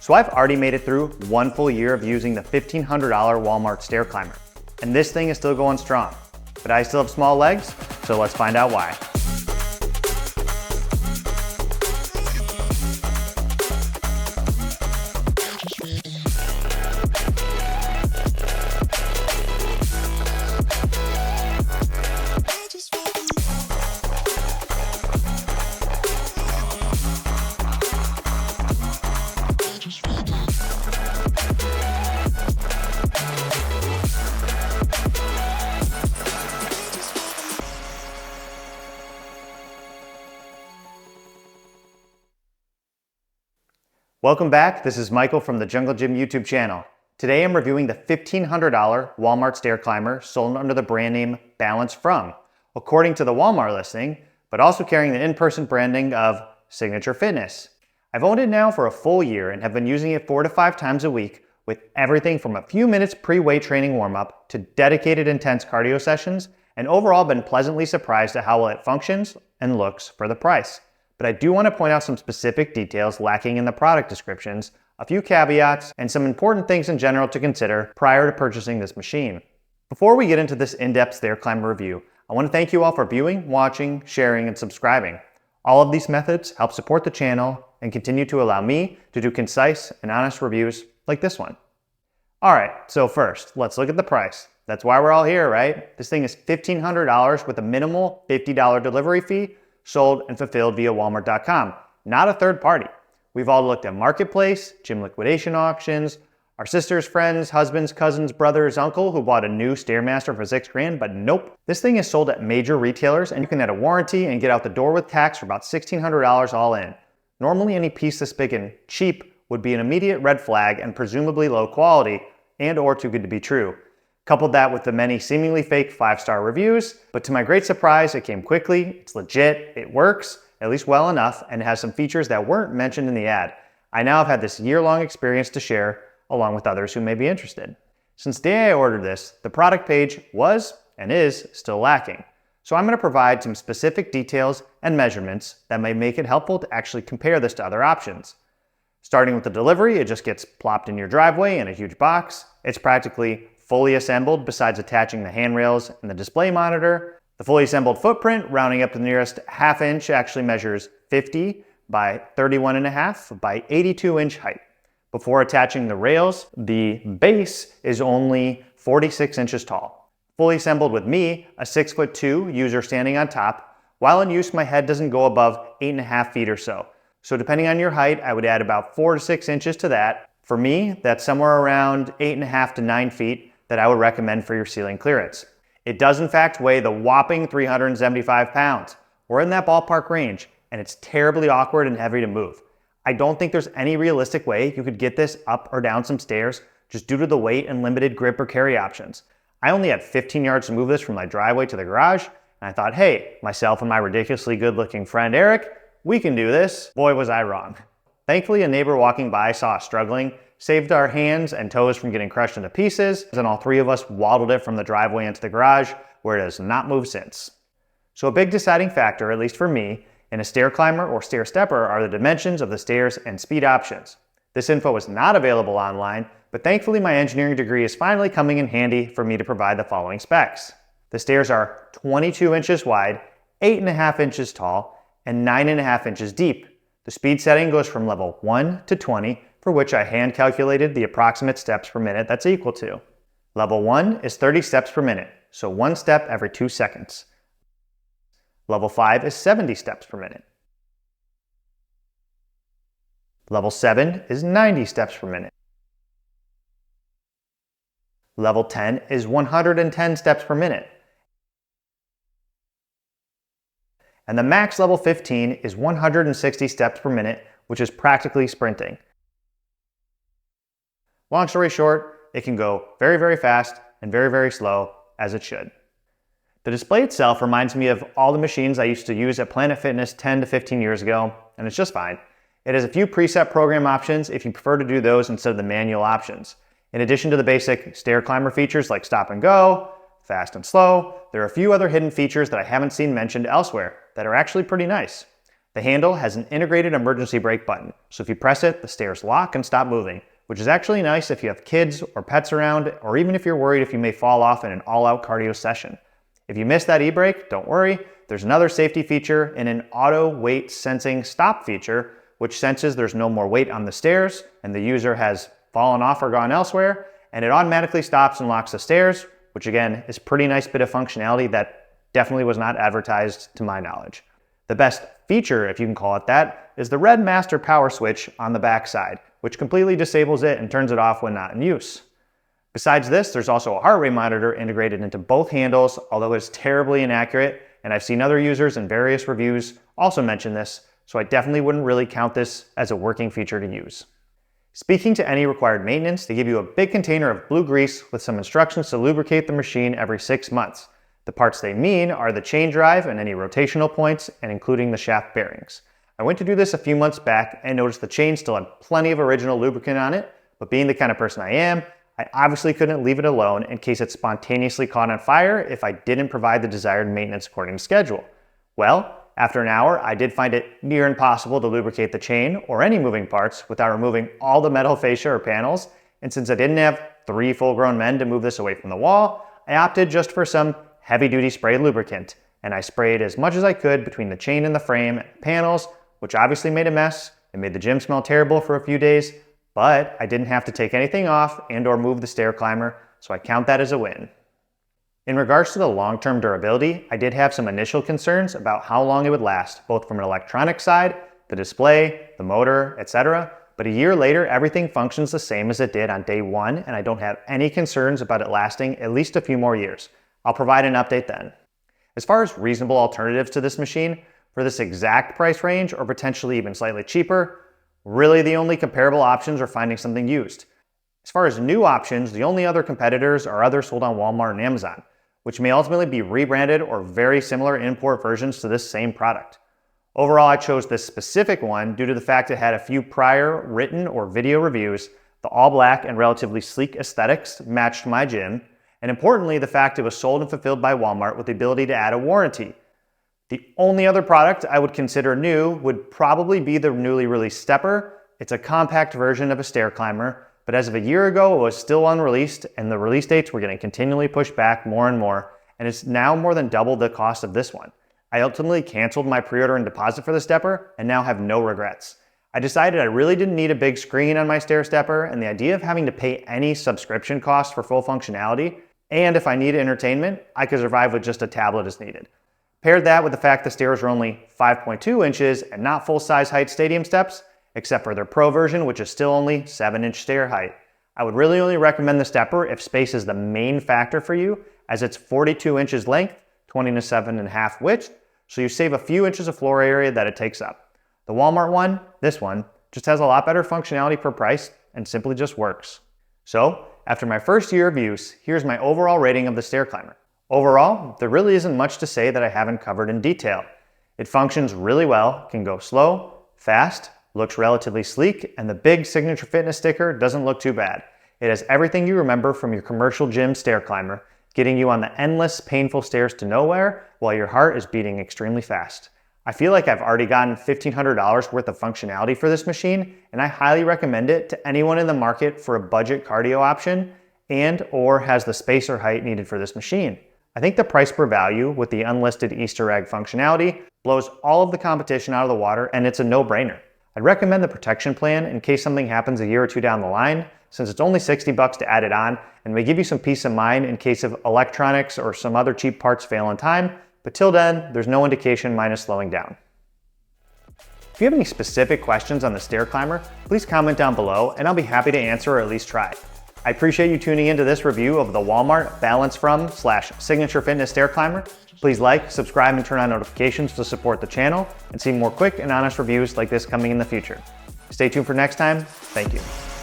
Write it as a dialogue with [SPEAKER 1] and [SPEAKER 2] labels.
[SPEAKER 1] So I've already made it through 1 full year of using the $1,500 Walmart stair climber, and this thing is still going strong. But I still have small legs, so let's find out why. Welcome back, this is Michael from the Jungle Gym YouTube channel. Today I'm reviewing the $1,500 Walmart stair climber sold under the brand name BalanceFrom, according to the Walmart listing, but also carrying the in-person branding of Signature Fitness. I've owned it now for a full year and have been using it 4 to 5 times a week with everything from a few minutes pre-weight training warm-up to dedicated intense cardio sessions, and overall been pleasantly surprised at how well it functions and looks for the price. But I do want to point out some specific details lacking in the product descriptions, a few caveats, and some important things in general to consider prior to purchasing this machine. Before we get into this in-depth stair climber review, I want to thank you all for viewing, watching, sharing, and subscribing. All of these methods help support the channel and continue to allow me to do concise and honest reviews like this one. Alright, so first, let's look at the price. That's why we're all here, right? This thing is $1,500 with a minimal $50 delivery fee, sold and fulfilled via Walmart.com, not a third party. We've all looked at Marketplace, gym liquidation auctions, our sister's friends, husbands, cousins, brothers, uncle who bought a new Stairmaster for $6 grand, but nope. This thing is sold at major retailers and you can add a warranty and get out the door with tax for about $1,600 all in. Normally any piece this big and cheap would be an immediate red flag and presumably low quality and or too good to be true. Coupled that with the many seemingly fake 5-star reviews, but to my great surprise, it came quickly, it's legit, it works, at least well enough, and has some features that weren't mentioned in the ad. I now have had this year-long experience to share, along with others who may be interested. Since the day I ordered this, the product page was, and is, still lacking. So I'm going to provide some specific details and measurements that may make it helpful to actually compare this to other options. Starting with the delivery, it just gets plopped in your driveway in a huge box. It's practically fully assembled besides attaching the handrails and the display monitor. The fully assembled footprint, rounding up to the nearest ½ inch, actually measures 50 by 31.5 by 82 inch height. Before attaching the rails, the base is only 46 inches tall. Fully assembled with me, a 6'2" user standing on top. While in use, my head doesn't go above 8.5 feet or so. So depending on your height, I would add about 4 to 6 inches to that. For me, that's somewhere around 8.5 to 9 feet that I would recommend for your ceiling clearance. It does in fact weigh the whopping 375 pounds. We're in that ballpark range, and it's terribly awkward and heavy to move. I don't think there's any realistic way you could get this up or down some stairs just due to the weight and limited grip or carry options. I only had 15 yards to move this from my driveway to the garage, and I thought, hey, myself and my ridiculously good-looking friend Eric, we can do this. Boy, was I wrong. Thankfully, a neighbor walking by saw us struggling, saved our hands and toes from getting crushed into pieces, and all 3 of us waddled it from the driveway into the garage, where it has not moved since. So a big deciding factor, at least for me, in a stair climber or stair stepper are the dimensions of the stairs and speed options. This info is not available online, but thankfully my engineering degree is finally coming in handy for me to provide the following specs. The stairs are 22 inches wide, 8.5 inches tall, and 9.5 inches deep. The speed setting goes from level 1 to 20, for which I hand calculated the approximate steps per minute that's equal to. Level 1 is 30 steps per minute, so 1 step every 2 seconds. Level 5 is 70 steps per minute. Level 7 is 90 steps per minute. Level 10 is 110 steps per minute. And the max level 15 is 160 steps per minute, which is practically sprinting. Long story short, it can go very, very fast and very, very slow, as it should. The display itself reminds me of all the machines I used to use at Planet Fitness 10 to 15 years ago, and it's just fine. It has a few preset program options if you prefer to do those instead of the manual options. In addition to the basic stair climber features like stop and go, fast and slow, there are a few other hidden features that I haven't seen mentioned elsewhere that are actually pretty nice. The handle has an integrated emergency brake button, so if you press it, the stairs lock and stop moving, which is actually nice if you have kids or pets around, or even if you're worried if you may fall off in an all-out cardio session. If you miss that e-brake, don't worry. There's another safety feature in an auto weight sensing stop feature, which senses there's no more weight on the stairs and the user has fallen off or gone elsewhere, and it automatically stops and locks the stairs, which again is a pretty nice bit of functionality that definitely was not advertised to my knowledge. The best feature, if you can call it that, is the red master power switch on the back side, which completely disables it and turns it off when not in use. Besides this, there's also a heart rate monitor integrated into both handles, although it's terribly inaccurate, and I've seen other users in various reviews also mention this, so I definitely wouldn't really count this as a working feature to use. Speaking to any required maintenance, they give you a big container of blue grease with some instructions to lubricate the machine every 6 months. The parts they mean are the chain drive and any rotational points, and including the shaft bearings. I went to do this a few months back and noticed the chain still had plenty of original lubricant on it, but being the kind of person I am, I obviously couldn't leave it alone in case it spontaneously caught on fire if I didn't provide the desired maintenance according to schedule. Well, after an hour, I did find it near impossible to lubricate the chain or any moving parts without removing all the metal fascia or panels, and since I didn't have 3 full-grown men to move this away from the wall, I opted just for some heavy-duty spray lubricant, and I sprayed as much as I could between the chain and the frame and panels, which obviously made a mess. It made the gym smell terrible for a few days, but I didn't have to take anything off and or move the stair climber, so I count that as a win. In regards to the long-term durability, I did have some initial concerns about how long it would last, both from an electronic side, the display, the motor, etc. But a year later, everything functions the same as it did on day 1, and I don't have any concerns about it lasting at least a few more years. I'll provide an update then. As far as reasonable alternatives to this machine, for this exact price range, or potentially even slightly cheaper, really the only comparable options are finding something used. As far as new options, the only other competitors are others sold on Walmart and Amazon, which may ultimately be rebranded or very similar import versions to this same product. Overall, I chose this specific one due to the fact it had a few prior written or video reviews, the all black and relatively sleek aesthetics matched my gym, and importantly, the fact it was sold and fulfilled by Walmart with the ability to add a warranty. The only other product I would consider new would probably be the newly released Stepper. It's a compact version of a stair climber, but as of a year ago, it was still unreleased, and the release dates were getting continually pushed back more and more, and it's now more than double the cost of this one. I ultimately canceled my pre-order and deposit for the Stepper, and now have no regrets. I decided I really didn't need a big screen on my stair stepper, and the idea of having to pay any subscription costs for full functionality, and if I need entertainment, I could survive with just a tablet as needed. Paired that with the fact the stairs are only 5.2 inches and not full-size height stadium steps, except for their Pro version, which is still only 7-inch stair height. I would really only recommend the Stepper if space is the main factor for you, as it's 42 inches length, 20 to 7.5 width, so you save a few inches of floor area that it takes up. The Walmart one, this one, just has a lot better functionality per price and simply just works. So, after my first year of use, here's my overall rating of the stair climber. Overall, there really isn't much to say that I haven't covered in detail. It functions really well, can go slow, fast, looks relatively sleek, and the big Signature Fitness sticker doesn't look too bad. It has everything you remember from your commercial gym stair climber, getting you on the endless, painful stairs to nowhere while your heart is beating extremely fast. I feel like I've already gotten $1,500 worth of functionality for this machine, and I highly recommend it to anyone in the market for a budget cardio option and or has the space or height needed for this machine. I think the price per value with the unlisted Easter egg functionality blows all of the competition out of the water, and it's a no-brainer. I'd recommend the protection plan in case something happens a year or two down the line, since it's only $60 to add it on and may give you some peace of mind in case of electronics or some other cheap parts fail on time, but till then, there's no indication mine is slowing down. If you have any specific questions on the stair climber, please comment down below and I'll be happy to answer or at least try. I appreciate you tuning into this review of the Walmart BalanceFrom / Signature Fitness Stair Climber. Please like, subscribe, and turn on notifications to support the channel and see more quick and honest reviews like this coming in the future. Stay tuned for next time. Thank you.